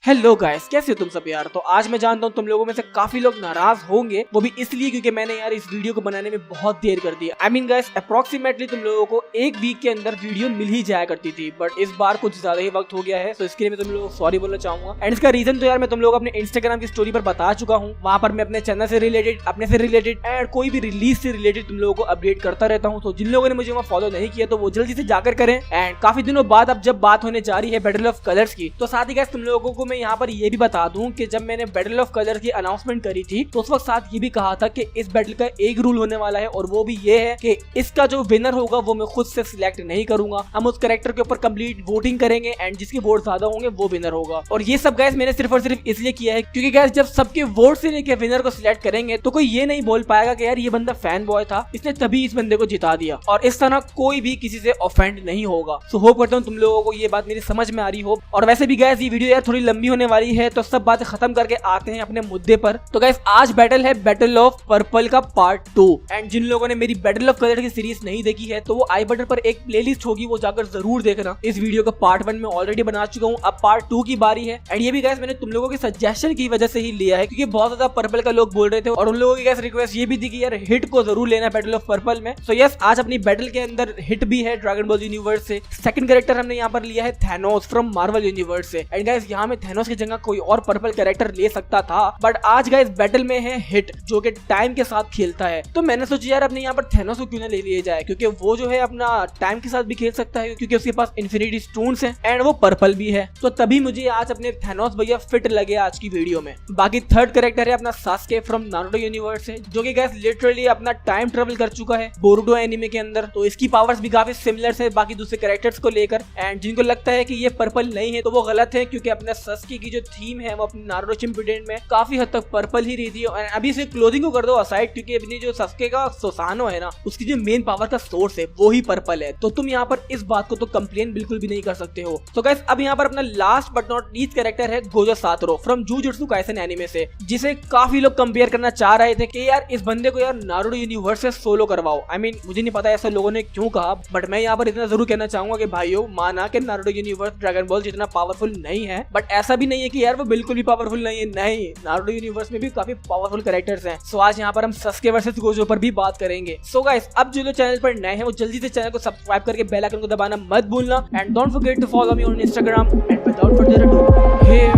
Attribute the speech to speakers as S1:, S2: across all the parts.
S1: Hello guys, कैसे हो तुम सब यार। तो आज मैं जानता हूँ तुम लोगों में से काफी लोग नाराज होंगे, वो भी इसलिए क्योंकि मैंने यार इस वीडियो को बनाने में बहुत देर कर दी। आई मीन गाइस, अप्रोक्सीमेटली तुम लोगों को एक वीक के अंदर वीडियो मिल ही जाया करती थी, बट इस बार कुछ ज्यादा ही वक्त हो गया है। तो इसके लिए मैं तुम लोगों को सॉरी बोलना चाहूंगा। एंड इसका रीजन तो यार मैं तुम लोगों को अपने इंस्टाग्राम की स्टोरी पर बता चुका हूँ। वहाँ पर मैं अपने चैनल से रिलेटेड, अपने से रिलेटेड एंड कोई भी रिलीज से रिलेटेड तुम लोगों को अपडेट करता रहता हूँ। तो जिन लोगों ने मुझे वहाँ फॉलो नहीं किया तो वो जल्दी से जाकर करें। एंड काफी दिनों बाद अब जब बात होने जा रही है बैटल ऑफ कलर्स की, तो साथ ही गाइस तुम लोगों को मैं यहाँ पर ये भी बता दूं कि जब मैंने बैटल ऑफ कलर की अनाउंसमेंट करी थी तो उस वक्त साथ ये भी कहा था कि इस बैटल का एक रूल होने वाला है, और वो भी ये है कि इसका जो विनर होगा वो मैं खुद से सिलेक्ट नहीं करूंगा। हम उस कैरेक्टर के ऊपर कंप्लीट वोटिंग करेंगे एंड जिसके वोट ज्यादा होंगे वो विनर होगा। और ये सब गाइस मैंने सिर्फ और सिर्फ इसलिए किया है क्योंकि गाइस जब सबके वोट से लेके विनर को सिलेक्ट करेंगे तो कोई ये नहीं बोल पाएगा कि यार ये बंदा फैन बॉय था, इसने तभी इस बंदे को जिता दिया, और इस तरह कोई भी किसी से ऑफेंड नहीं होगा। सो होप करता हूँ तुम लोगों को ये बात मेरी समझ में आ रही हो। और वैसे भी गाइस ये वीडियो यार थोड़ी लंबी होने वाली है, तो सब बातें खत्म करके आते हैं अपने मुद्दे पर। तो गाइस आज बैटल है बैटल ऑफ पर्पल का पार्ट 2। एंड जिन लोगों ने मेरी बैटल ऑफ कलर की सीरीज नहीं देखी है तो वो आई बटन पर एक प्लेलिस्ट होगी, वो जाकर जरूर देखना। इस वीडियो का पार्ट 1 में ऑलरेडी बना चुका हूँ, अब पार्ट 2 की बारी है। एंड ये भी गाइस मैंने तुम लोगों के सजेशन की वजह से ही लिया है क्योंकि बहुत ज्यादा पर्पल का लोग बोल रहे थे, और उन लोगों की गाइस रिक्वेस्ट ये भी थी कि यार हिट को जरूर लेना बैटल ऑफ पर्पल में। सो यस, आज अपनी बैटल के अंदर हिट भी है ड्रैगन बॉल यूनिवर्स से। सेकंड कैरेक्टर हमने यहाँ पर लिया है थैनोस फ्रॉम मार्वल यूनिवर्स से। एंड गाइस यहाँ में थैनोस की जगह कोई और पर्पल कैरेक्टर ले सकता था, बट आज गाइस बैटल में है हिट जो कि टाइम के साथ खेलता है। तो मैंने सोचा यार अपने यहाँ पर थैनोस को क्यों ना ले लिया जाए, क्योंकि वो जो है अपना टाइम के साथ भी खेल सकता है क्योंकि उसके पास इन्फिनिटी स्टोन्स हैं एंड वो पर्पल भी है। तो तभी मुझे आज अपने थैनोस भैया फिट लगे आज की वीडियो में। बाकी थर्ड कैरेक्टर है अपना सास्के फ्रॉम नारुतो यूनिवर्स से, जो कि गाइस लिटरली अपना टाइम ट्रेवल कर चुका है बोरुटो एनिमे के अंदर। तो इसकी पावर्स भी काफी सिमिलर है बाकी दूसरे कैरेक्टर्स को लेकर। एंड जिनको लगता है कि ये पर्पल नहीं है तो वो गलत है, क्योंकि अपने सास्के की जो थीम है वो अपने नारुतो शिंपुडेन में काफी हद तक पर्पल ही रहती है। अभी से क्लोथिंग को कर दो असाइड, क्योंकि अपनी जो सास्के का सोसानो है ना, उसकी जो मेन पावर का सोर्स है वो ही पर्पल है। तो तुम यहाँ पर इस बात को तो कंप्लेन बिल्कुल भी नहीं कर सकते हो। तो गाइस अब यहाँ पर अपना last but not least character है Gojo Satoru from Jujutsu Kaisen anime से, जिसे काफी लोग कंपेयर करना चाह रहे थे कि यार इस बंदे को यार नारुतो यूनिवर्स से सोलो करवाओ। आई मीन मुझे नहीं पता ऐसा लोगों ने क्यों कहा, बट मैं यहाँ पर इतना जरूर कहना चाहूंगा कि भाइयों, माना कि नारुतो यूनिवर्स ड्रैगन बॉल जितना पावरफुल नहीं है, बट ऐसा भी नहीं है कि यार वो बिल्कुल भी पावरफुल नहीं है। नहीं, नारुतो यूनिवर्स में भी काफी पावरफुल कैरेक्टर्स हैं। सो आज यहाँ पर हम सस्के वर्सेस गोजो पर भी बात करेंगे। सो गाइस अब जो लोग चैनल पर नए हैं वो जल्दी से चैनल को सब्सक्राइब करके बेल आइकन को दबाना मत भूलना। And don't forget to follow me on Instagram. And without further ado, here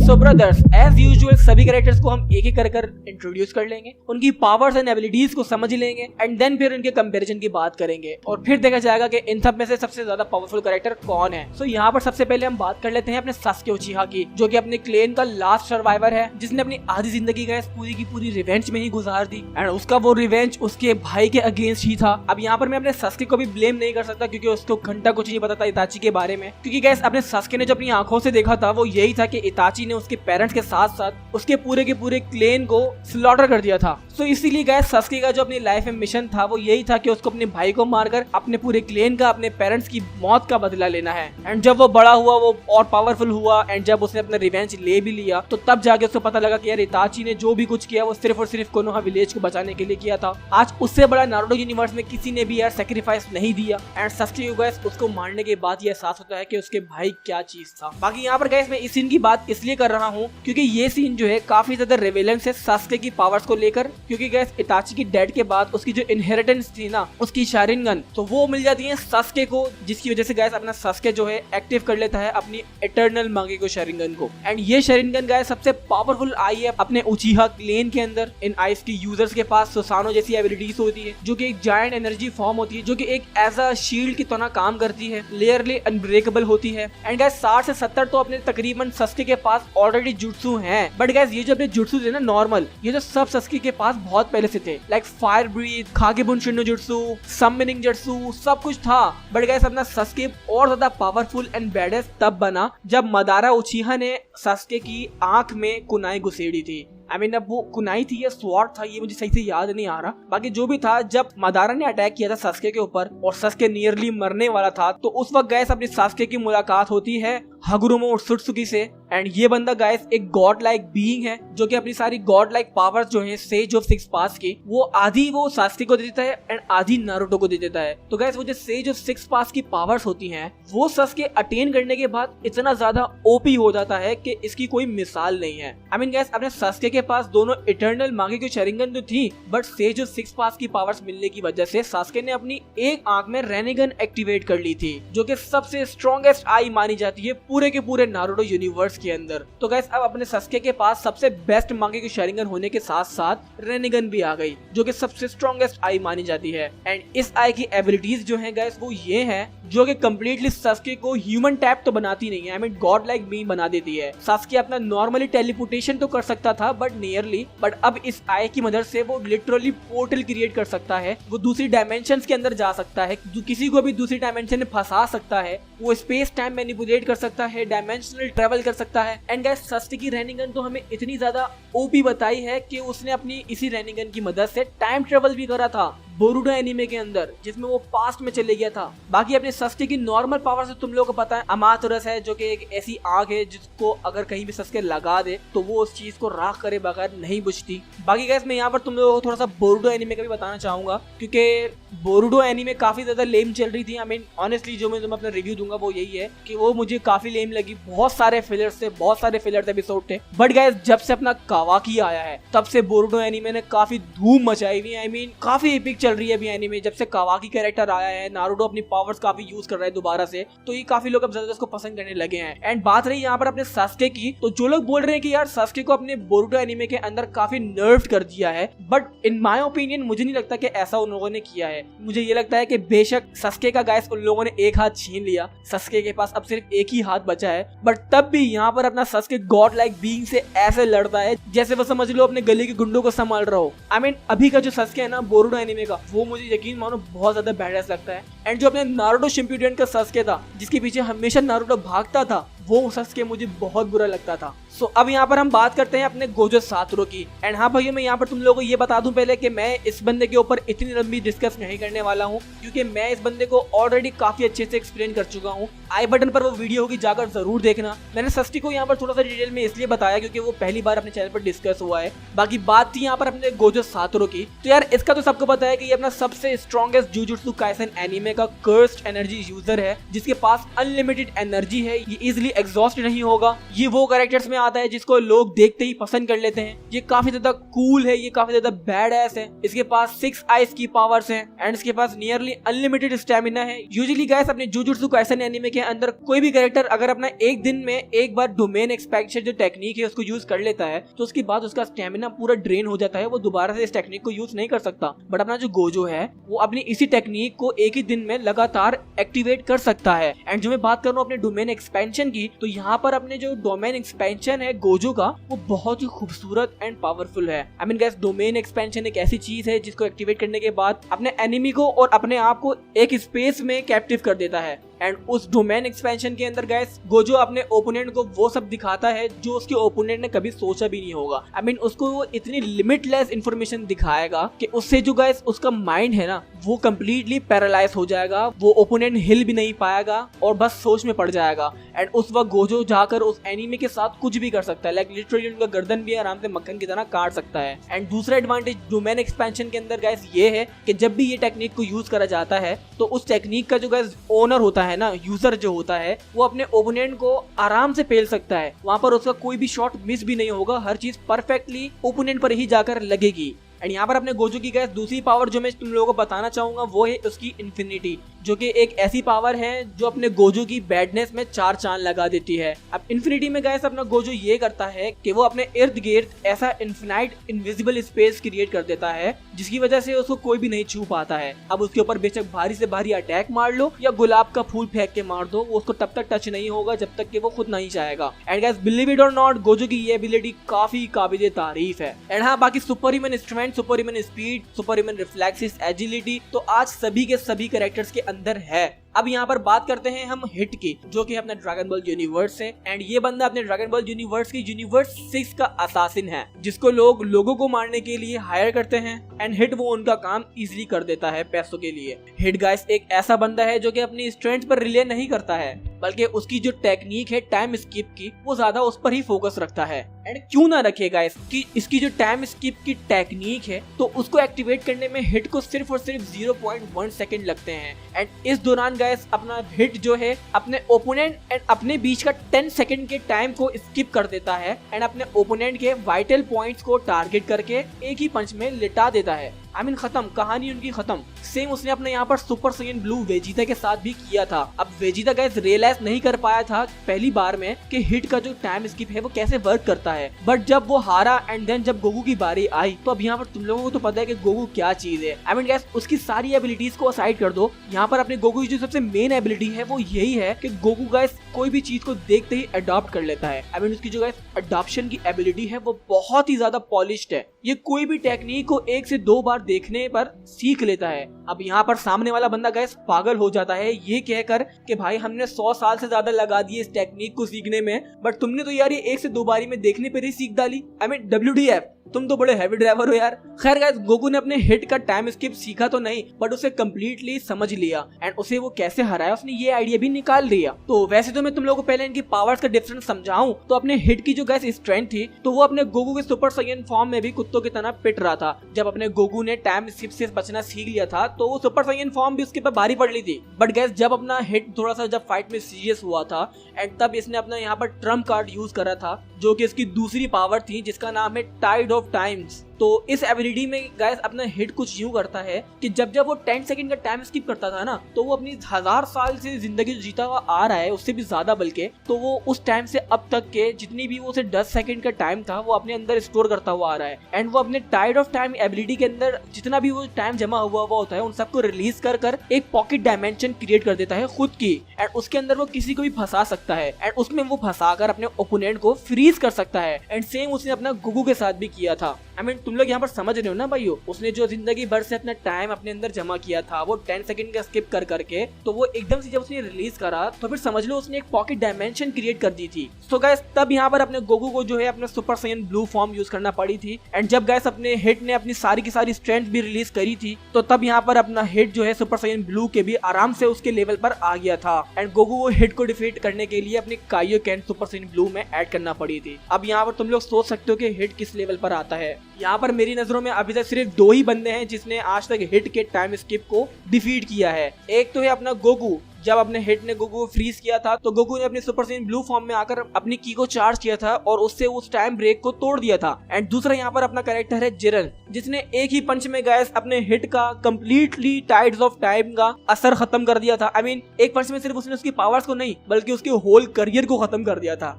S1: so brothers, as usual सभी कैरेक्टर्स को हम एक एक कर इंट्रोड्यूस कर लेंगे, उनकी पावर्स एंड एबिलिटीज को समझ लेंगे एंड देन फिर उनके कंपैरिजन की बात करेंगे, और फिर देखा जाएगा कि इन सब में से सबसे ज्यादा पावरफुल कैरेक्टर कौन है। सो यहाँ पर सबसे पहले हम बात कर लेते हैं अपने सास्के उचिहा की, जो कि अपने क्लेन का लास्ट सर्वाइवर है, जिसने अपनी आधी जिंदगी का पूरी की पूरी रिवेंज में ही गुजार दी। एंड उसका वो रिवेंज उसके भाई के अगेंस्ट ही था। अब यहाँ पर मैं अपने सास्के को भी ब्लेम नहीं कर सकता क्योंकि उसको घंटा कुछ नहीं पता था इताची के बारे में, क्योंकि गाइस अपने सास्के ने जो अपनी आंखों से देखा था वो यही था कि इताची ने उसके पेरेंट्स के साथ साथ उसके पूरे के पूरे क्लेन को स्लॉटर कर दिया था। सो इसीलिए गाइस सास्के का जो अपनी लाइफ में मिशन था वो यही था कि उसको अपने भाई को मारकर अपने पूरे क्लेन का, अपने पेरेंट्स की मौत का बदला लेना है। एंड जब वो बड़ा हुआ, वो और पावरफुल हुआ एंड जब उसने अपना रिवेंज ले भी लिया तो तब जाके उसको पता लगा कि यार इताची ने जो भी कुछ किया वो सिर्फ और सिर्फ कोनोहा विलेज को बचाने के लिए किया था। आज उससे बड़ा नारुतो यूनिवर्स में किसी ने भी यार सैक्रिफाइस नहीं दिया। एंड सास्के को गाइस उसको मारने के बाद ये एहसास होता है कि उसके भाई क्या चीज था। बाकी यहाँ पर गाइस मैं इस सीन की बात इसलिए कर रहा हूँ क्योंकि ये सीन जो है काफी ज्यादा रेवेलेंस है सास्के की पावर्स को लेकर, क्योंकि गाइस इताची की डेथ के बाद उसकी जो इनहेरिटेंस थी ना, उसकी शारिंगन, तो वो मिल जाती है सास्के को, जिसकी वजह से गाइस अपना सास्के जो है एक्टिव कर लेता है अपनी इटर्नल मांगेको शारिंगन को। एंड ये शारिंगन गाइस सबसे पावरफुल आई है अपने उचिहा क्लेन के अंदर। इन आइस की यूजर्स के पास सुसानो जैसी एबिलिटीज होती है, जो कि एक जायंट एनर्जी फॉर्म होती है, जो कि एक एज अ शील्ड की तरह काम करती है, लेयरली अनब्रेकेबल होती है। एंड गाइस 60 से 70 तो अपने तकरीबन सास्के के पास ऑलरेडी जुत्सु हैं, बट गाइस ये जो अपने जुत्सु थे ना नॉर्मल, ये जो सब सास्के के पास बहुत पहले से थे, लाइक फायर ब्रीथ, खागेबुन शिनो जुत्सु, समनिंग जुत्सु, सब कुछ था। बट गाइस अपना सास्के और ज्यादा पावरफुल एंड बैडेस्ट तब बना जब मदारा उचिहा ने सास्के की आंख में कुनाई घुसेड़ी थी। आई मीन अब वो कुनाई थी या स्वॉर्ड था ये मुझे सही से याद नहीं आ रहा। बाकी जो भी था, जब मदारा ने अटैक किया था सास्के के ऊपर और सास्के नियरली मरने वाला था, तो उस वक्त गाइस अपनी सास्के की मुलाकात होती है हागुरुमो उत्सुत्सुकी से। एंड ये बंदा गाइस एक गॉड लाइक बीइंग है जो कि अपनी सारी गॉड लाइक पावर्स जो है सेज ऑफ सिक्स पास की वो आधी वो सास्के को दे देता है एंड आधी नारुतो को दे देता है। तो गाइस वो जो सेज ऑफ सिक्स पास की पावर्स होती हैं वो सास्के अटेन करने के बाद इतना ज्यादा ओपी हो जाता है कि इसकी कोई मिसाल नहीं है। आई मीन गाइस अपने सास्के के पास दोनों इटर्नल मागे की शरिंगन तो थी बट सेज ऑफ सिक्स पास की पावर्स मिलने की वजह से सास्के ने अपनी एक आंख में रेनेगन एक्टिवेट कर ली थी जो कि सबसे स्ट्रॉन्गेस्ट आई मानी जाती है पूरे के पूरे नारुतो यूनिवर्स के अंदर। तो गाइस अब अपने सास्के के पास सबसे बेस्ट मागे की शरिंगन होने के साथ साथ रेनेगन भी आ गई जो कि सबसे स्ट्रॉन्गेस्ट आई मानी जाती है। एंड इस आई की एबिलिटीज जो है गाइस वो ये है जो कि कम्प्लीटली सास्के को ह्यूमन टैप तो बनाती नहीं है, I mean God like being बना देती है। सास्के अपना नॉर्मली टेलीपोर्टेशन तो कर सकता था बट नियरली, बट अब इस आई की मदद से वो लिटरली पोर्टल क्रिएट कर सकता है, वो दूसरी डायमेंशंस के अंदर जा सकता है, किसी को भी दूसरी डायमेंशन में फंसा सकता है, वो स्पेस टाइम मैनिपुलेट कर सकता है, डायमेंशनल ट्रेवल कर सकता है। एंड गाइस सास्के की रेनिगन तो हमें इतनी ज्यादा ओपी बताई है कि उसने अपनी इसी रेनिगन की मदद से टाइम ट्रेवल भी करा था बोरुडो एनीमे के अंदर जिसमें वो पास्ट में चले गया था। बाकी अपने सास्के की नॉर्मल पावर से तुम लोगों को पता है अमातोरस है जो कि एक ऐसी आग है जिसको अगर कहीं भी सास्के लगा दे तो वो उस चीज को राख करे बगैर नहीं बुझती। बाकी गाइस मैं यहाँ पर तुम लोगों को थोड़ा सा बोरुडो एनीमे का भी बताना चाहूंगा क्योंकि बोरुडो एनीमे काफी ज्यादा लेम चल रही थी। आई मीन ऑनेस्टली जो मैं तुम्हें अपना रिव्यू दूंगा वो यही है कि वो मुझे काफी लेम लगी, बहुत सारे फिलर्स थे, बहुत सारे फिलर्स एपिसोड थे। बट गाइस जब से अपना कावाकी आया है तब से बोरुडो एनीमे ने काफी धूम मचाई हुई है। आई मीन काफी एपिक चल रही है अभी एनीमे। जब से कावाकी कैरेक्टर आया है, नारुतो अपनी पावर्स काफी यूज कर रहा है दोबारा से, तो ये काफी लोग अब ज्यादा इसको पसंद करने लगे हैं। एंड बात रही यहाँ पर अपने सास्के की, तो जो लोग बोल रहे हैं कि यार सास्के को अपने बोरुडो एनीमे के अंदर काफी नर्व कर दिया है, बट इन माय ओपिनियन मुझे नहीं लगता कि ऐसा उन लोगों ने किया है। मुझे ये लगता है कि बेशक सास्के का गाइस उन लोगों ने एक हाथ छीन लिया, सास्के के पास अब सिर्फ एक ही हाथ बचा है, बट तब भी यहाँ पर अपना सास्के गॉड लाइक बीइंग से ऐसे लड़ता है जैसे वो समझ लो अपने गले के गुंडों को संभाल रहा हो। आई मीन अभी का जो सास्के है ना बोरुडो एनीमे का, वो मुझे यकीन मानो बहुत ज्यादा बैडएस लगता है। एंड जो अपने नारुतो शिंपुडेन का सास्के था जिसके पीछे हमेशा नारुतो भागता था, वो सास्के मुझे बहुत बुरा लगता था। सो अब यहाँ पर हम बात करते हैं अपने गोजो सातोरू की। एंड हाँ भाइयों मैं यहाँ पर तुम लोगों को ये बता दूं पहले कि मैं इस बंदे के ऊपर इतनी लंबी डिस्कस नहीं करने वाला हूँ क्योंकि मैं इस बंदे को ऑलरेडी काफी अच्छे से एक्सप्लेन कर चुका हूँ। आई बटन पर वो वीडियो होगी, जाकर जरूर देखना। मैंने सस्टी को यहाँ पर थोड़ा सा डिटेल में इसलिए बताया क्योंकि वो पहली बार अपने चैनल पर डिस्कस हुआ है। बाकी बात थी यहाँ पर अपने गोजो सातोरू की, तो यार इसका तो सबको पता है कि ये अपना सबसे स्ट्रॉन्गेस्ट जुजुत्सु काइसेन एनीमे का कर्स्ड एनर्जी यूजर है जिसके पास अनलिमिटेड एनर्जी है, ये इजिली एग्जॉस्ट नहीं होगा। ये वो कैरेक्टर्स में आता है जिसको लोग देखते ही पसंद कर लेते हैं। ये काफी ज्यादा कूल है, ये काफी ज्यादा बैड एस है। इसके पास 6 आइस की पावर्स हैं एंड इसके पास नियरली अनलिमिटेड स्टैमिना है। यूजुअली गाइस अपने जुजुत्सु काइसेन एनीमे के अंदर कोई भी कैरेक्टर अगर अपना एक दिन में एक बार डोमेन एक्सपेंशन जो टेक्निक है उसको यूज कर लेता है तो उसके बाद उसका स्टैमिना पूरा ड्रेन हो जाता है, वो दोबारा से इस टेक्निक को यूज नहीं कर सकता। बट अपना जो गोजो है वो अपनी इसी टेक्निक को एक ही दिन में लगातार एक्टिवेट कर सकता है। एंड जो मैं बात कर रहा हूँ अपने डोमेन एक्सपेंशन की, तो यहाँ पर अपने जो डोमेन एक्सपेंशन है गोजो का वो बहुत ही खूबसूरत एंड पावरफुल है। I mean guys domain expansion एक ऐसी चीज है जिसको एक्टिवेट करने के बाद अपने एनिमी को और अपने आप को एक स्पेस में कैप्टिव कर देता है। एंड उस डोमेन एक्सपेंशन के अंदर गाइस गोजो अपने ओपोनेंट को वो सब दिखाता है जो उसके ओपोनेंट ने कभी सोचा भी नहीं होगा। आई मीन उसको वो इतनी लिमिटलेस इंफॉर्मेशन दिखाएगा कि उससे जो गाइस उसका माइंड है ना वो कम्प्लीटली पैरालाइज हो जाएगा, वो ओपोनेंट हिल भी नहीं पाएगा और बस सोच में पड़ जाएगा। एंड उस वक्त गोजो जाकर उस एनिमी के साथ कुछ भी कर सकता है, लाइक लिटरली उनका गर्दन भी आराम से मक्खन की तरह काट सकता है। एंड दूसरा एडवांटेज डोमेन एक्सपेंशन के अंदर गाइस ये है कि जब भी ये टेक्निक को यूज करा जाता है तो उस टेक्निक का जो गाइस ओनर होता है ना, यूजर जो होता है, वो अपने ओपोनेंट को आराम से पेल सकता है। वहां पर उसका कोई भी शॉट मिस भी नहीं होगा, हर चीज परफेक्टली ओपोनेंट पर ही जाकर लगेगी। एंड यहाँ पर अपने गोजो की गाइस दूसरी पावर जो मैं तुम लोगों को बताना चाहूंगा वो है उसकी इन्फिनिटी, जो कि एक ऐसी पावर है जो अपने गोजो की बैडनेस में 4 चांद लगा देती है। अब इन्फिनिटी में गाइस अपना गोजो ये करता है कि वो अपने इर्द गिर्द ऐसा इन्फिनाइट इनविजिबल स्पेस क्रिएट कर देता है जिसकी वजह से उसको कोई भी नहीं छू पाता है। अब उसके ऊपर बेशक भारी से भारी अटैक मार लो या गुलाब का फूल फेंक के मार दो, वो उसको तब तक टच नहीं होगा जब तक कि वो खुद नहीं चाहेगा। एंड गाइस बिलीव इट और नॉट, गोजो की ये एबिलिटी काफी काबिले तारीफ है। एंड हाँ बाकी super human instrument, super human speed, super human reflexes, agility तो आज सभी के सभी कैरेक्टर्स के अंदर है। अब यहाँ पर बात करते हैं हम हिट की, जो कि अपना ड्रैगन बॉल यूनिवर्स है। एंड ये बंदा अपने ड्रैगन बॉल यूनिवर्स की यूनिवर्स 6 का असासिन है जिसको लोग लोगों को मारने के लिए हायर करते हैं। एंड हिट वो उनका काम इजीली कर देता है पैसों के लिए। हिट गाइस एक ऐसा बंदा है जो कि अपनी स्ट्रेंथ पर रिले नहीं करता है, बल्कि उसकी जो टेक्निक है टाइम स्किप की वो ज्यादा उस पर ही फोकस रखता है। एंड क्यों ना रखेगा इसकी जो टाइम स्किप की टेक्निक है तो उसको एक्टिवेट करने में हिट को सिर्फ और सिर्फ 0.1 सेकंड लगते हैं। एंड इस दौरान गाइस अपना हिट जो है अपने ओपोनेंट एंड अपने बीच का 10 सेकंड के टाइम को स्किप कर देता है एंड अपने ओपोनेंट के वाइटल पॉइंट्स को टारगेट करके एक ही पंच में लिटा देता है। खत्म, कहानी उनकी खत्म। सेम उसने अपने यहाँ पर सुपर साइयन ब्लू वेजिटा के साथ भी किया था। अब वेजिटा गाइस रियलाइज नहीं कर पाया था पहली बार में कि हिट का जो टाइम स्किप है वो कैसे वर्क करता है, बट जब वो हारा एंड देन जब गोकू की बारी आई तो अब यहाँ पर तुम लोगों को तो पता है कि गोकू क्या चीज है। गाइस उसकी सारी एबिलिटीज को असाइड कर दो, यहाँ पर अपने गोकू की जो सबसे मेन एबिलिटी है वो यही है कि गोकू गाइस कोई भी चीज को देखते ही अडॉप्ट कर लेता है। उसकी जो गाइस अडॉप्शन की एबिलिटी है वो बहुत ही ज्यादा पॉलिश्ड है। ये कोई भी टेक्निक को 1 से 2 बार देखने पर सीख लेता है। अब यहाँ पर सामने वाला बंदा गाइस पागल हो जाता है ये कहकर कि भाई हमने 100 साल से ज्यादा लगा दिए इस टेक्निक को सीखने में, बट तुमने तो यार ये 1 से 2 बारी में देखने पर ही सीख डाली। WTF, तुम तो बड़े हैवी ड्राइवर हो यार। खैर गाइस गोकू ने अपने हिट का टाइम स्किप सीखा तो नहीं बट उसे कम्प्लीटली समझ लिया एंड उसे वो कैसे हराया उसने ये आइडिया भी निकाल लिया। तो वैसे तो मैं तुम लोगों को पहले इनकी पावर्स का डिफरेंस समझाऊं तो अपने हिट की जो गाइस स्ट्रेंथ थी तो वो अपने गोकू के सुपर साइयन फॉर्म में भी कुत्तों की तरह पिट रहा था। जब अपने गोकू ने टाइम स्किप से बचना सीख लिया था तो वो सुपर साइयन फॉर्म भी उसके पर भारी पड़ ली थी। बट गाइस जब अपना हिट थोड़ा सा जब फाइट में सीरियस हुआ था एंड तब इसने अपना यहाँ पर ट्रम्प कार्ड यूज करा था जो कि इसकी दूसरी पावर थी जिसका नाम है टाइड ऑफ टाइम्स। तो इस एबिलिटी में गाइस अपना हिट कुछ यूं करता है कि जब जब वो 10 सेकंड का टाइम स्किप करता था ना तो वो अपनी 1000 साल से जिंदगी जीता हुआ आ रहा है उससे भी ज्यादा, बल्कि तो वो उस टाइम से अब तक के जितनी भी वो उसे 10 सेकंड का टाइम था वो अपने अंदर स्टोर करता हुआ आ रहा है एंड वो अपने टाइड ऑफ टाइम एबिलिटी के अंदर जितना भी वो टाइम जमा हुआ होता है उन सबको रिलीज कर एक पॉकेट डायमेंशन क्रिएट कर देता है खुद की एंड उसके अंदर वो किसी को भी फंसा सकता है एंड उसमें वो फंसा कर अपने ओपोनेंट को फ्रीज कर सकता है। एंड सेम उसने अपना गोकू के साथ भी किया था। तुम लोग यहाँ पर समझ रहे हो ना भाइयों, उसने जो जिंदगी भर से अपना टाइम अपने अंदर जमा किया था वो 10 सेकंड का स्किप कर करके तो वो एकदम से जब उसने रिलीज करा तो फिर समझ लो उसने एक पॉकेट डायमेंशन क्रिएट कर दी थी। सो गाइस तब यहाँ पर अपने गोकू को जो है अपना सुपर साइयन ब्लू फॉर्म यूज करना पड़ी थी एंड जब गाइस अपने हिट ने अपनी सारी की सारी स्ट्रेंथ भी रिलीज करी थी तो तब यहाँ पर अपना हिट जो है सुपर साइयन ब्लू के भी आराम से उसके लेवल पर आ गया था एंड गोकू वो हिट को डिफीट करने के लिए अपने काइयोकेन सुपर साइयन ब्लू में ऐड करना पड़ी थी। अब यहाँ पर तुम लोग सोच सकते हो कि हिट किस लेवल पर आता है। यहाँ पर मेरी नजरों में अभी तक सिर्फ 2 ही बंदे हैं जिसने आज तक हिट के टाइम स्किप को डिफीट किया है। एक तो है अपना गोकू, जब अपने हिट ने गोकू को फ्रीज किया था तो गोकू ने अपने सुपर साइयन ब्लू फॉर्म में आकर अपनी की को चार्ज किया था और उससे उस टाइम ब्रेक को तोड़ दिया था। एंड दूसरा यहाँ पर अपना कैरेक्टर है जिरन जिसने एक ही पंच में गाइस अपने हिट का कंप्लीटली टाइड्स ऑफ टाइम का असर खत्म कर दिया था। एक पंच में सिर्फ उसने उसकी पावर्स को नहीं बल्कि उसके होल करियर को खत्म कर दिया था।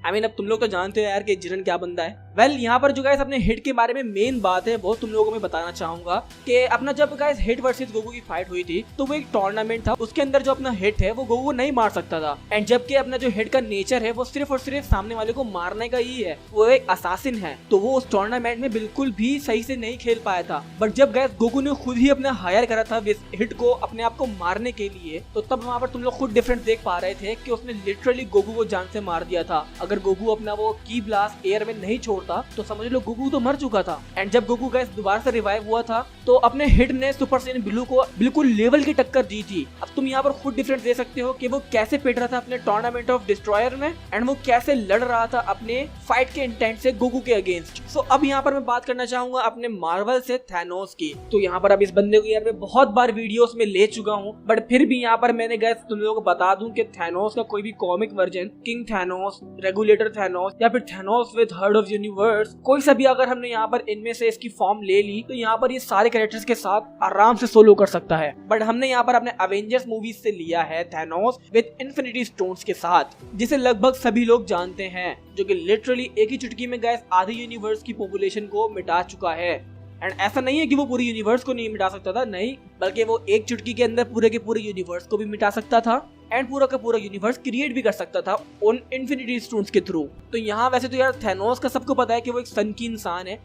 S1: अब तुम लोग तो जानते हो यार कि जिरन क्या बंदा है। यहाँ पर जो गाइस अपने हिट के बारे में मेन बात है वो तुम लोगों को मैं बताना चाहूंगा कि अपना जब गाइस हिट वर्सेस गोकू की फाइट हुई थी तो वो एक टूर्नामेंट था, उसके अंदर जो अपना हिट है वो गोकू को नहीं मार सकता था एंड जबकि अपना जो हिट का नेचर है वो सिर्फ और सिर्फ सामने वाले को मारने का ही है, वो एक असासिन है, तो वो उस टूर्नामेंट में बिल्कुल भी सही से नहीं खेल पाया था। बट जब गाइस गोकू ने खुद ही अपना हायर करा था हिट को अपने आप को मारने के लिए तो तब वहाँ पर तुम लोग खुद डिफरेंस देख पा रहे थे कि उसने लिटरली गोकू को जान से मार दिया था। अगर गोकू अपना वो की ब्लास्ट एयर में नहीं छोड़ता तो समझ लो गोकू तो मर चुका था। एंड जब गोकू गाइस दोबारा से रिवाइव हुआ था तो अपने हिट ने सुपर साइयन ब्लू को बिल्कुल लेवल की टक्कर दी थी। अब तुम यहाँ पर खुद डिफरेंस दे सकते हो कि वो कैसे पिट रहा था अपने टूर्नामेंट ऑफ डिस्ट्रॉयर में एंड वो कैसे लड़ रहा था अपने फाइट के इंटेंट से गोकू के अगेंस्ट। सो अब यहाँ पर मैं बात करना चाहूंगा अपने मार्वल से थैनोस की। तो यहाँ पर अब इस बंदे को यार मैं बहुत बार वीडियोस में ले चुका हूँ बट फिर भी यहाँ पर मैंने गाइस तुम लोगों को बता दूं कि थैनोस का कोई भी comic version, king Thanos, regulator Thanos या फिर Thanos with heard of universe, कोई सा भी अगर हमने यहाँ पर इनमें से इसकी फॉर्म ले ली तो यहाँ पर ये सारे कैरेक्टर्स के साथ आराम से सोलो कर सकता है। बट हमने यहाँ पर अपने अवेंजर्स मूवीज से लिया है थैनोस विद इन्फिनिटी स्टोन्स के साथ, जिसे लगभग सभी लोग जानते हैं, जो कि लिटरली एक ही चुटकी में गाइस आधे यूनिवर्स की पॉपुलेशन को मिटा चुका है। एंड ऐसा नहीं है कि वो पूरे यूनिवर्स को नहीं मिटा सकता था, नहीं, बल्कि वो एक चुटकी के अंदर पूरे के पूरे यूनिवर्स को भी मिटा सकता था एंड पूरा का पूरा यूनिवर्स क्रिएट भी कर सकता था उन इन्फिनिटी स्टोन्स के थ्रू। तो यहाँ वैसे तो यार थैनोस का सबको पता है कि वो एक सन की इंसान है।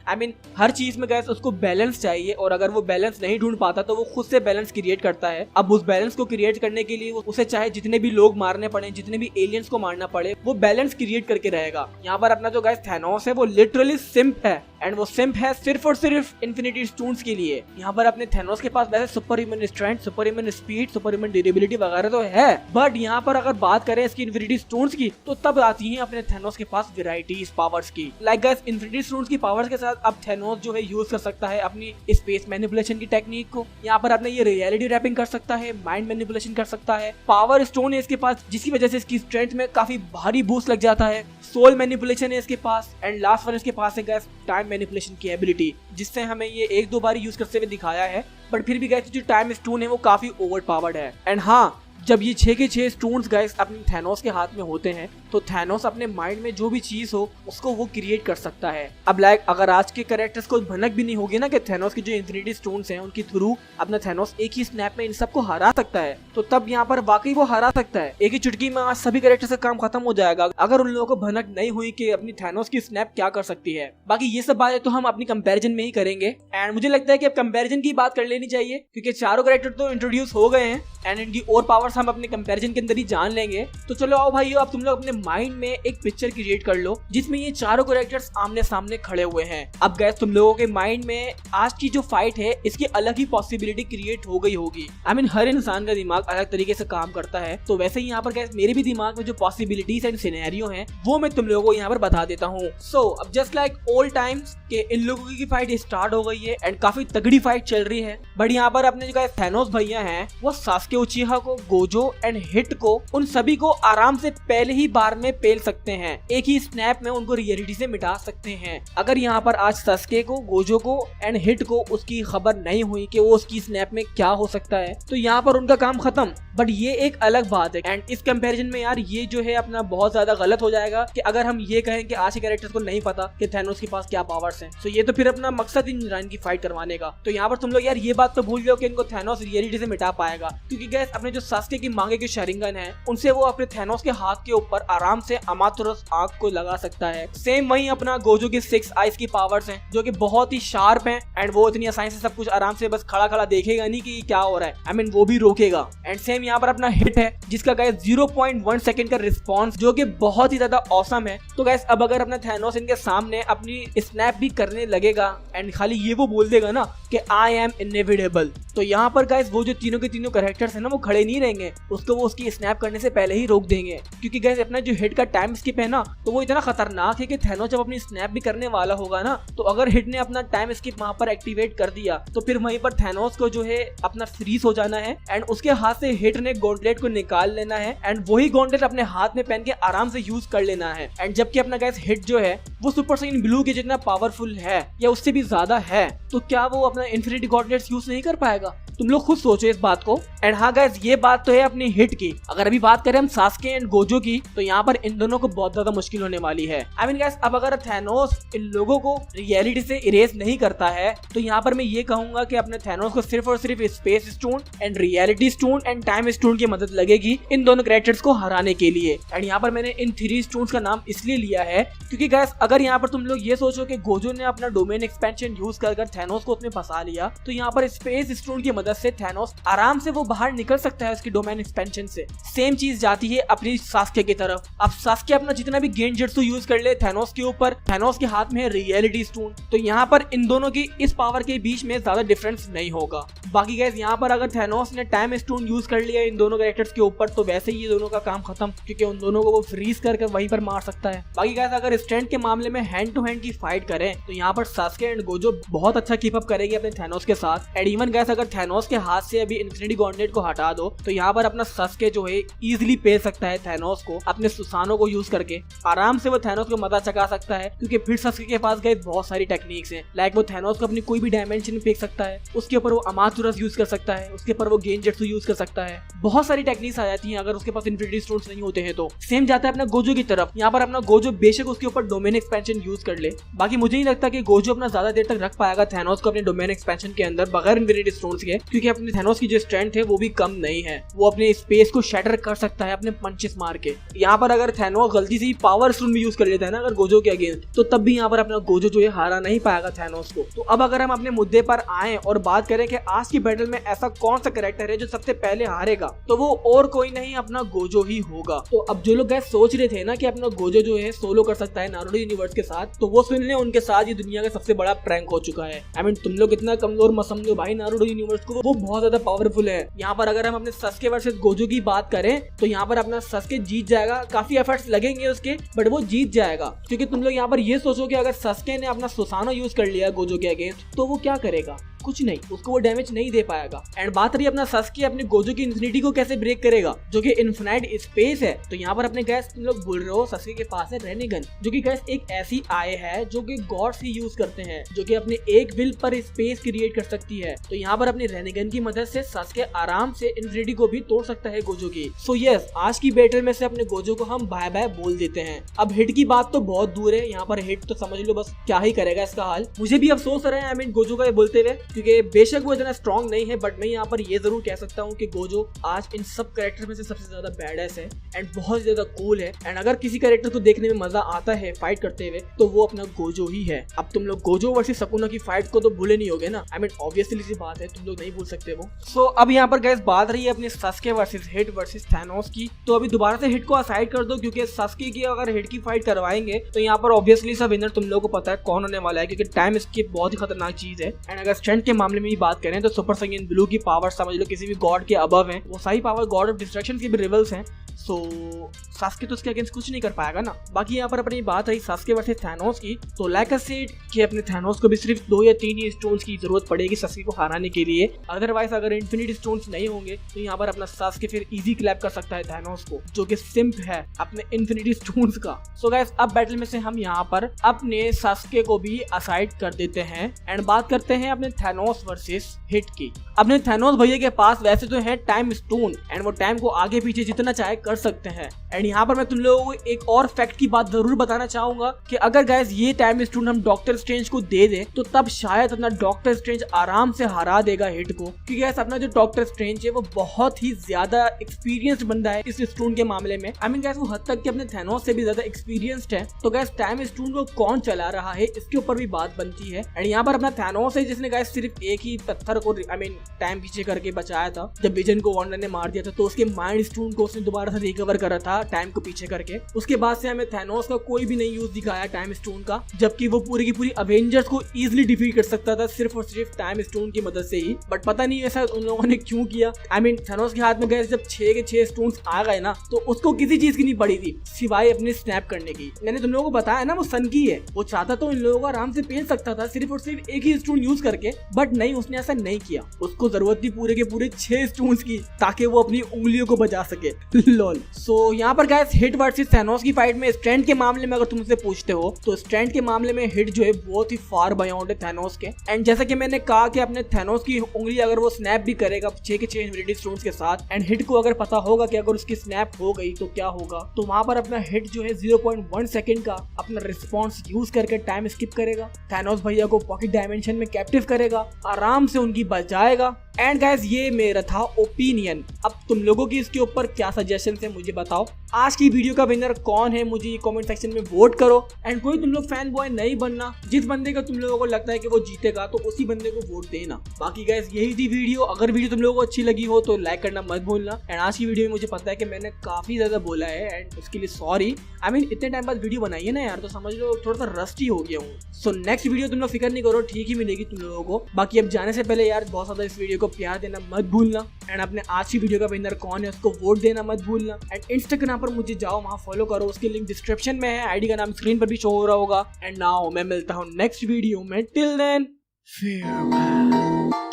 S1: हर चीज में गाइस उसको बैलेंस चाहिए और अगर वो बैलेंस नहीं ढूंढ पाता तो वो खुद से बैलेंस क्रिएट करता है। अब उस बैलेंस को क्रिएट करने के लिए उसे चाहे जितने भी लोग मारने पड़े, जितने भी एलियंस को मारना पड़े, वो बैलेंस क्रिएट करके रहेगा। यहाँ पर अपना जो गाइस थैनोस है वो लिटरली सिंप है एंड वो सिंप है सिर्फ और सिर्फ इन्फिनिटी स्टोन्स के लिए। यहाँ पर अपने थैनोस के पास वैसे super human strength, super human speed, super human durability वगैरह तो है बट यहाँ पर अगर बात करें इसकी इन्फिनिटी स्टोन्स की तो तब आती है अपने थैनोस के पास वेराइटीज पावर्स की। लाइक गाइस इन्फिनिटी स्टोन्स की पावर्स के साथ अब थैनोस जो है यूज कर सकता है अपनी स्पेस मैनिपुलेशन की टेक्निक को। यहाँ पर अपने ये रियलिटी रैपिंग कर सकता है, माइंड मैनिपुलेशन कर सकता है, पावर स्टोन है इसके पास जिसकी वजह से इसकी स्ट्रेंथ में काफी भारी बूस्ट लग जाता है, सोल मैनिपुलेशन है इसके पास, एंड लास्ट वन इसके पास है गाइस टाइम मैनिपुलेशन की एबिलिटी, जिससे हमें ये एक दो बार यूज करते हुए दिखाया है। बट फिर भी गाइस जो टाइम स्टोन है वो काफी ओवर पावर्ड है। एंड हाँ, जब ये 6 के 6 स्टोन्स गाइस अपने थैनोस के हाथ में होते हैं तो थैनोस अपने माइंड में जो भी चीज हो उसको वो क्रिएट कर सकता है। अब लाइक अगर आज के कैरेक्टर्स को भनक भी नहीं होगी ना कि थैनोस की जो इन्फिनिटी स्टोन्स हैं उनके थ्रू अपना थैनोस एक ही स्नैप में इन सबको हरा सकता है, तो तब यहाँ पर वाकई वो हरा सकता है। एक ही चुटकी में आज सभी कैरेक्टर्स का काम खत्म हो जाएगा अगर उन लोगों को भनक नहीं हुई कि अपनी थैनोस की स्नैप क्या कर सकती है। बाकी ये सब बातें तो हम अपनी कंपैरिजन में ही करेंगे एंड मुझे लगता है कि अब कंपैरिजन की बात कर लेनी चाहिए क्योंकि चारों कैरेक्टर तो इंट्रोड्यूस हो गए हैं एंड इनकी और पावर्स हम अपने कंपैरिजन के अंदर ही जान लेंगे। तो चलो आओ भाइयों, अब तुम लोग अपने माइंड में एक पिक्चर क्रिएट कर लो जिसमें ये चारों कैरेक्टर्स आमने सामने खड़े हुए हैं। अब गैस तुम लोगों के माइंड में आज की जो फाइट है इसकी अलग ही पॉसिबिलिटी क्रिएट हो गई होगी। आई मीन हर इंसान का दिमाग अलग तरीके से काम करता है, तो वैसे ही यहाँ पर गैस मेरे भी दिमाग में जो पॉसिबिलिटीज एंड सिनेरियो हैं वो मैं तुम लोगों को यहाँ पर बता देता हूँ। सो अब जस्ट लाइक ओल्ड टाइम्स के इन लोगों की फाइट स्टार्ट हो गई है एंड काफी तगड़ी फाइट चल रही है। बट यहाँ पर अपने जो गाइस थैनोस भैया हैं वो सास्के उचिहा को, गोजो एंड हिट को, उन सभी को आराम से पहले ही बार में पेल सकते हैं, एक ही स्नैप में उनको रियलिटी से मिटा सकते हैं। अगर यहाँ पर आज सास्के को, गोजो को एंड हिट को उसकी खबर नहीं हुई कि वो उसकी स्नैप में क्या हो सकता है तो यहाँ पर उनका काम खत्म। बट ये एक अलग बात है एंड इस कंपैरिजन में यार ये जो है अपना बहुत ज्यादा गलत हो जाएगा कि अगर हम ये कहें कि आज के कैरेक्टर्स को नहीं पता कि थैनोस के पास क्या पावर्स हैं, तो ये तो फिर अपना मकसद ही नहीं की फाइट करवाने का। तो यहाँ पर तुम लोग यार ये बात तो भूल जाओ कि इनको थैनोस रियलिटी से मिटा पाएगा, क्योंकि गैस अपने जो सास्के की मांगे के शरिंगन है उनसे वो अपने थैनोस के हाथ के ऊपर आराम से अमातुरस आंख को लगा सकता है। सेम वही अपना गोजो की 6 आइज की पावर्स हैं जो कि बहुत ही शार्प हैं एंड वो इतनी आसानी से सब कुछ आराम से बस खड़ा खड़ा देखेगा नहीं कि क्या हो रहा है, आई मीन वो भी रोकेगा। एंड सेम यहाँ पर अपना हिट है जिसका गाइस 0.1 सेकंड का रिस्पॉन्स जो कि बहुत ही ज्यादा औसम है। तो गाइस अब अगर अपना थैनोस इनके सामने अपनी स्नैप भी करने लगेगा एंड खाली ये वो बोल देगा ना कि आई एम इनएविटेबल, तो यहाँ पर गाइस वो जो तीनों के तीनों कैरेक्टर्स हैं ना वो खड़े नहीं रहेंगे, उसको वो उसकी स्नैप करने से पहले ही रोक देंगे। क्योंकि गाइस अपना जो हिट का टाइम स्किप है ना तो वो इतना खतरनाक है कि थैनोस जब अपनी स्नैप भी करने वाला होगा ना तो अगर हिट ने अपना टाइम स्किप वहां पर एक्टिवेट कर दिया तो फिर वहीं पर थैनोस को जो है अपना फ्रीज हो जाना है एंड उसके हाथ से हिट ने गॉन्टलेट को निकाल लेना है एंड वही गॉन्टलेट अपने हाथ में पहन के आराम से यूज कर लेना है। एंड जबकि अपना गाइस हिट जो है वो सुपर साइन ब्लू के जितना पावरफुल है या उससे भी ज्यादा है, तो क्या वो अपना इन्फिनिटी गॉन्टलेट्स यूज नहीं कर पाएगा? तुम लोग खुद सोचो इस बात को। एंड हाँ गाइस ये बात तो है अपनी हिट की। अगर अभी बात करें हम सास्के एंड गोजो की तो यहाँ पर इन दोनों को बहुत ज्यादा मुश्किल होने वाली है। आई मीन गाइस अब अगर थैनोस इन लोगों को रियलिटी से इरेज नहीं करता है तो यहाँ पर मैं ये कहूंगा कि अपने थैनोस को सिर्फ और सिर्फ space stone and reality stone and time stone की मदद लगेगी इन दोनों कैरेक्टर्स को हराने के लिए। एंड यहाँ पर मैंने इन 3 स्टोन्स का नाम इसलिए लिया है क्योंकि गाइस अगर यहाँ पर तुम लोग ये सोचो कि गोजो ने अपना डोमेन एक्सपेंशन यूज कर थैनोस को उसमें फंसा लिया तो यहाँ पर स्पेस स्टोन की मदद से थैनोस आराम से वो बाहर निकल सकता है उसकी डोमेन एक्सपेंशन से। सेम चीज जाती है अपनी सास्के की तरफ। अब सास्के अपना जितना भी गेंजेट्सु यूज कर ले थैनोस के ऊपर, थैनोस के हाथ में है रियलिटी स्टोन, तो यहाँ पर इन दोनों की इस पावर के बीच में ज्यादा डिफरेंस नहीं होगा। बाकी गाइस यहाँ पर अगर थैनोस ने टाइम स्टोन यूज कर लिया इन दोनों कैरेक्टर्स के ऊपर तो वैसे ही ये दोनों का काम खत्म, क्योंकि उन दोनों को वो फ्रीज करके वहीं पर मार सकता है। बाकी गाइस अगर स्ट्रेंथ के मामले में हैंड टू हैंड की फाइट करें तो यहाँ पर सास्के एंड गोजो बहुत अच्छा कीप अप करेगी अपने थैनोस के साथ। एंड इवन गाइस अगर थैनोस के हाथ से अभी इन्फिनिटी गॉन्टलेट को हटा दो तो यहाँ पर अपना सास्के जो है इजीली पेल सकता है थैनोस को अपने सुसानो को यूज करके। आराम से वो थैनोस को मजा चका सकता है क्योंकि फिर सास्के के पास गाइस बहुत सारी टेक्निक्स हैं। लाइक वो थैनोस को अपनी कोई भी डायमेंशन में फेंक सकता है, उसके ऊपर वो अमातुरस यूज कर सकता है, उसके ऊपर वो गेंजेट्सु यूज कर सकता है। बहुत सारी टेक्निक्स आ जाती हैं अगर उसके पास इन्फिनिटी स्टोन्स नहीं होते हैं तो। सेम जाता है अपना गोजो की तरफ। यहाँ पर अपना गोजो बेशक उसके ऊपर डोमेन एक्सपेंशन यूज कर ले, बाकी मुझे नहीं लगता कि गोजो अपना ज्यादा देर तक रख पाएगा थैनोस को अपने डोमेन एक्सपेंशन के अंदर बगैर इन्फिनिटी स्टोन्स के, क्योंकि अपने थैनोस की जो स्ट्रेंथ है वो भी कम नहीं है। वो अपने स्पेस को शैटर कर सकता है अपने पंचेस मार के। यहाँ पर अगर थैनोस गलती से पावर स्टोन भी यूज कर लेता है ना अगर गोजो के अगेंस्ट तो तब भी यहाँ पर अपना गोजो जो है हारा नहीं पाएगा थैनोस को। तो अब अगर हम अपने मुद्दे पर आए और बात करें कि आज की बैटल में ऐसा कौन सा कैरेक्टर है जो सबसे पहले हारेगा, तो वो और कोई नहीं अपना गोजो ही होगा। तो अब जो लोग गाइस सोच रहे थे ना कि अपना गोजो जो है सोलो कर सकता है नारुतो यूनिवर्स के साथ, तो वो सुन ले उनके साथ ये दुनिया का सबसे बड़ा प्रैंक हो चुका है। आई मीन तुम लोग इतना कमजोर मत समझो भाई नारुतो यूनिवर्स को वो बहुत ज्यादा पावरफुल है। यहाँ पर अगर हम अपने सस्के वर्सेस गोजो की बात करें तो यहाँ पर अपना सस्के जीत जाएगा, काफी एफर्ट्स लगेंगे उसके बट वो जीत जाएगा। क्योंकि तुम लोग यहाँ पर ये सोचो कि अगर सस्के ने अपना सुसानो यूज कर लिया गोजो के अगेंस्ट तो वो क्या करेगा, कुछ नहीं, उसको वो डैमेज नहीं दे पाएगा। एंड बात रही अपना सस्के अपने गोजो की इंफिनिटी को कैसे ब्रेक करेगा, जो कि इनफिनाइट स्पेस है। तो यहाँ पर अपने गैस तुम लोग बोल रहे हो सस्के के पास है रेनेगन, जो कि गैस एक ऐसी आय है जो कि गॉड्स ही यूज करते हैं, जो कि अपने एक विल पर स्पेस क्रिएट कर सकती है। तो यहाँ पर अपने रेनेगन की मदद से सस्के आराम से इंफिनिटी को भी तोड़ सकता है गोजो की। सो यस, आज की बैटल में से अपने गोजो को हम बाय बाय बोल देते हैं। अब हिट की बात तो बहुत दूर है, यहाँ पर हिट तो समझ लो बस क्या ही करेगा इसका हाल। मुझे भी अफसोस रहा है आई मीन गोजो का ये बोलते हुए, क्योंकि बेशक वो इतना स्ट्रॉन्ग नहीं है बट मैं यहाँ पर ये जरूर कह सकता हूँ कि गोजो आज इन सब कैरेक्टर में से सबसे ज्यादा बैडएस है एंड बहुत ज्यादा कूल है। एंड अगर किसी कैरेक्टर को देखने में मजा आता है फाइट करते हुए तो वो अपना गोजो ही है। अब तुम लोग गोजो वर्सेस सकुना की फाइट को तो भूले नहीं होगे ना, आई मीन ऑब्वियसली सी बात है, तुम लोग नहीं भूल सकते वो। सो अब यहाँ पर गैस बात रही है अपने सस्के वर्सेस हिट वर्सेस थैनोस की। तो अभी दोबारा से हिट को असाइड कर दो, क्योंकि सस्के की अगर हिट की फाइट करवाएंगे तो यहाँ पर ऑब्वियसली सा विनर तुम लोगों को पता है कौन होने वाला है, क्योंकि टाइम स्किप बहुत ही खतरनाक चीज है। एंड अगर स्ट्रेंथ के मामले में भी बात करें तो सुपर साइयन ब्लू की पावर समझ लो किसी भी गॉड के अबव है, वो सारी पावर गॉड ऑफ डिस्ट्रक्शन के भी रिवल्स हैं। सो सास्के तो उसके अगेंस्ट कुछ नहीं कर पाएगा ना। बाकी यहाँ पर अपनी बात रही सास्के वर्सेस थैनोस की, तो लाइक अ सेड कि अपने थैनोस को भी सिर्फ 2 या 3 ही स्टोन्स की जरूरत पड़ेगी सास्के को हराने के लिए। अदरवाइज अगर इन्फिनिटी स्टोन्स नहीं होंगे तो यहाँ पर अपना सास्के फिर इजी क्लैप कर सकता है थैनोस को, जो कि सिंप है अपने इन्फिनिटी स्टोन्स का। सो गाइस अब बैटल में से हम यहाँ पर अपने सास्के को भी असाइड कर देते हैं एंड बात करते हैं अपने थैनोस वर्सेस हिट की। अपने थैनोस भैया के पास वैसे तो है टाइम स्टोन एंड वो टाइम को आगे पीछे जितना चाहे कर सकते हैं। एंड यहाँ पर मैं तुम लोगों को एक और फैक्ट की बात जरूर बताना चाहूंगा कि अगर गाइस ये टाइम स्टोन हम डॉक्टर स्ट्रेंज को दे दे तो तब शायद अपना डॉक्टर स्ट्रेंज आराम से हरा देगा हिट को, क्योंकि गाइस अपना जो डॉक्टर स्ट्रेंज है वो बहुत ही ज्यादा एक्सपीरियंस्ड बंदा है इस स्टोन के मामले में। आई मीन गाइस वो हद तक कि अपने थैनोस से भी ज्यादा एक्सपीरियंस्ड है। तो गाइस टाइम स्टोन को कौन चला रहा है इसके ऊपर भी बात बनती है। एंड यहाँ पर अपना थैनोस है जिसने गाइस सिर्फ एक ही पत्थर को आई मीन टाइम पीछे करके बचाया था जब विजन को वंडर ने मार दिया था, तो उसके माइंड स्टोन को उसने दोबारा से रिकवर करा था टाइम को पीछे करके। उसके बाद से हमें थैनोस का कोई भी नहीं यूज दिखाया टाइम स्टोन का, जबकि वो पूरी की पूरी अवेंजर्स को इजीली डिफीट कर सकता था सिर्फ और सिर्फ टाइम स्टोन की मदद से ही। बट पता नहीं ऐसा उन लोगों ने क्यों किया। आई मीन थैनोस के हाथ में गए जब 6 के 6 स्टोन्स आ गए ना तो उसको किसी चीज की नहीं पड़ी थी सिवाय अपने स्नैप करने की। मैंने तुम लोगों को बताया ना वो सन की है, वो चाहता तो इन लोगों को आराम से पेल सकता था सिर्फ और सिर्फ एक ही स्टोन यूज करके, बट नहीं उसने ऐसा नहीं किया। उसको जरूरत थी पूरे के पूरे 6 स्टोन्स की ताकि वो अपनी उंगलियों को बचा सके। लॉल। सो यहाँ पर गाइस हिट वर्सेस थैनोस की फाइट में स्ट्रेंथ के मामले में अगर तुम मुझसे पूछते हो तो स्ट्रेंथ के मामले में हिट जो है बहुत ही फार बियॉन्ड है थैनोस के। एंड जैसा कि मैंने कहा कि अपने थैनोस की उंगली अगर वो स्नैप भी करेगा 6 के 6 इन्फिनिटी स्टोन्स के साथ एंड हिट को अगर पता होगा कि अगर उसकी स्नैप हो गई तो क्या होगा, तो वहां पर अपना हिट जो है 0.1 सेकंड का अपना रिस्पॉन्स यूज करके टाइम स्किप करेगा, थैनोस भैया को पॉकेट डायमेंशन में कैप्टिव करेगा, आराम से उनकी बचाएगा। एंड गाइस ये मेरा था ओपिनियन। अब तुम लोगों की इसके ऊपर क्या सजेशन है मुझे बताओ। आज की वीडियो का विनर कौन है मुझे कमेंट सेक्शन में वोट करो। एंड कोई तुम लोग फैन बॉय नहीं बनना, जिस बंदे का तुम लोगों को लगता है कि वो जीतेगा तो उसी बंदे को वोट देना। बाकी गाइस यही थी वीडियो। अगर वीडियो तुम लोगों को अच्छी लगी हो तो लाइक करना मत भूलना। एंड आज की वीडियो में मुझे पता है कि मैंने काफी ज्यादा बोला है एंड उसके लिए सॉरी। आई मीन इतने टाइम बाद वीडियो बनाई है ना यार, तो समझ लो थोड़ा सा रस्टी हो गया हूँ। सो नेक्स्ट वीडियो तुम लोग फिक्र नहीं करो, ठीक ही मिलेगी तुम लोगों को। बाकी अब जाने से पहले यार बहुत ज्यादा इस वीडियो को प्यार देना मत भूलना एंड अपने आज की वीडियो का विनर कौन है उसको वोट देना मत भूलना। एंड इंस्टाग्राम पर मुझे जाओ, वहां फॉलो करो, उसकी लिंक डिस्क्रिप्शन में है, आईडी का नाम स्क्रीन पर भी शो हो रहा होगा। एंड नाउ मैं मिलता हूँ नेक्स्ट वीडियो में, टिल देन फेयरवेल।